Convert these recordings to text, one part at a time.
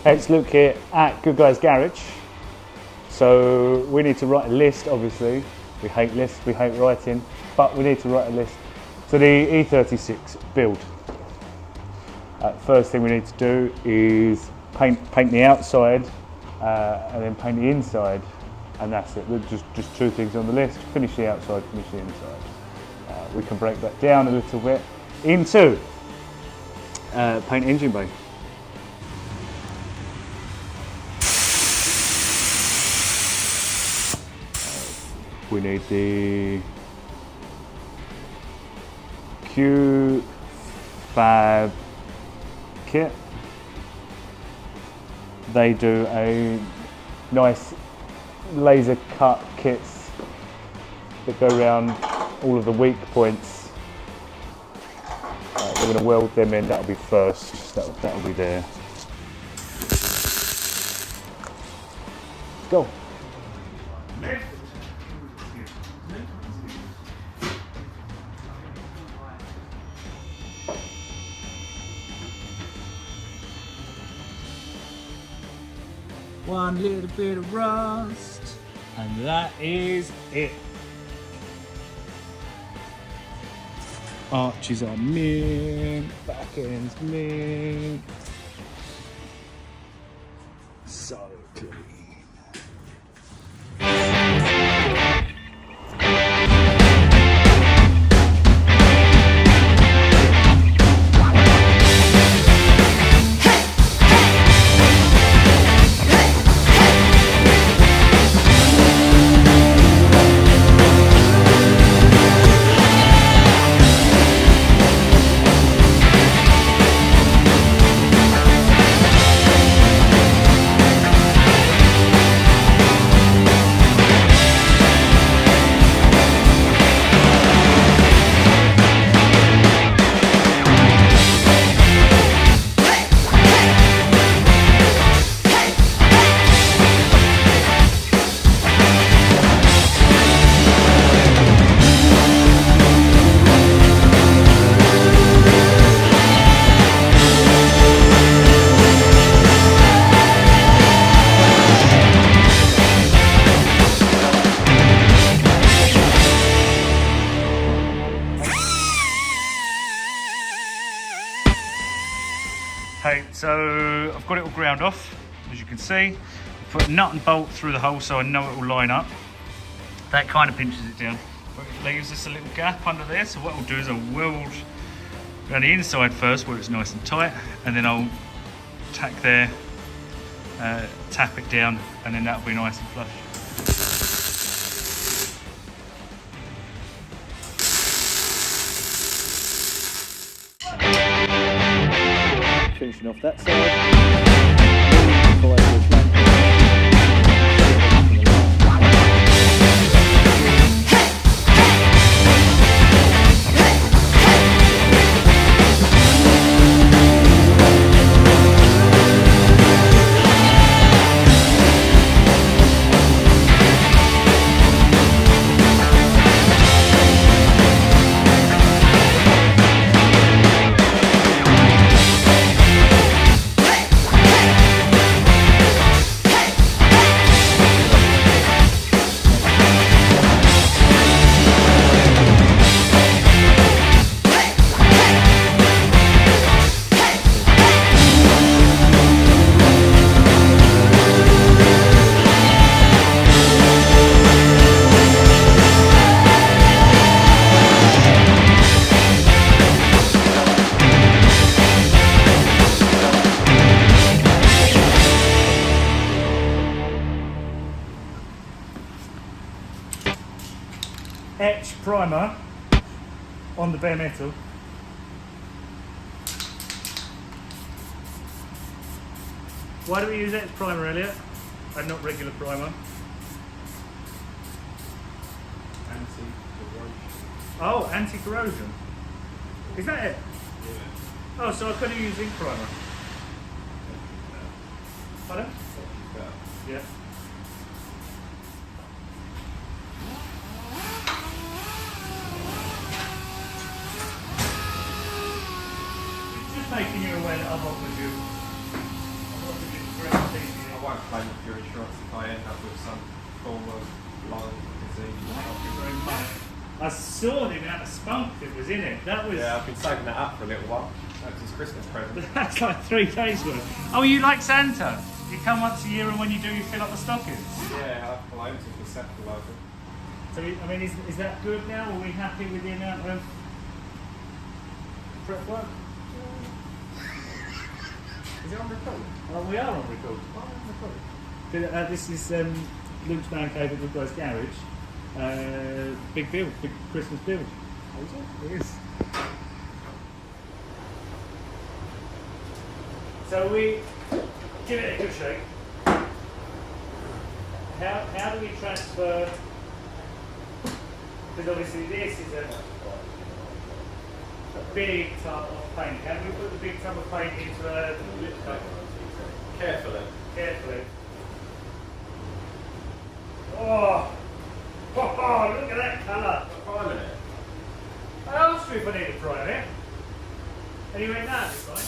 It's Luke here at Good Guys Garage. So we need to write a list, obviously. We hate lists, we hate writing, but we need to write a list for the E36 build. First thing we need to do is paint the outside and then paint the inside, and that's it. There's just two things on the list: finish the outside, finish the inside. We can break that down a little bit into paint engine bay. We need the Coupe kit. They do a nice laser cut kits that go around all of the weak points. We're going to weld them in. That'll be first. That'll be there. Let's go. One little bit of rust, and that is it. Arches are mint, back end's mint. So clean. Okay, so I've got it all ground off, as you can see. Put a nut and bolt through the hole so I know it will line up. That kind of pinches it down, but it leaves us a little gap under there. So what I'll do is I'll weld around the inside first where it's nice and tight, and then I'll tack there, tap it down, and then that'll be nice and flush. Finishing off that side. Etch primer on the bare metal. Why do we use etch primer, Elliot, and not regular primer? Anti-corrosion. Oh, anti-corrosion. Is that it? Yeah. Oh, so I could have used ink primer. Pardon? Yeah. Just making you aware that I've offered you 3 can't claim it for your insurance if I end up with some form of lung disease. Thank you very much. I saw the amount of spunk that was in it. That was. Yeah, I've been saving that up for a little while. That was his Christmas present. That's like 3 days worth. Oh, you like Santa? You come once a year, and when you do, you fill up the stockings. Yeah, well, I own it for September. So, I mean, is that good now? Are we happy with the amount of prep work? Is it on record? Oh, we are on record. Oh, on record. This is Luke's Man Cave at Good Guys Garage. Big build, big Christmas build. Oh, is it? It is. So we give it a good shake. How do we transfer? Because obviously this is a big tub of paint. Can we put the big tub of paint into a lip coat? Carefully. Carefully. Oh, look at that colour. Priming it. I asked you if I needed to prime it. And you went, no, it's fine.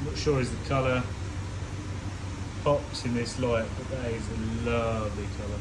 I'm not sure as the colour pops in this light, but that is a lovely colour.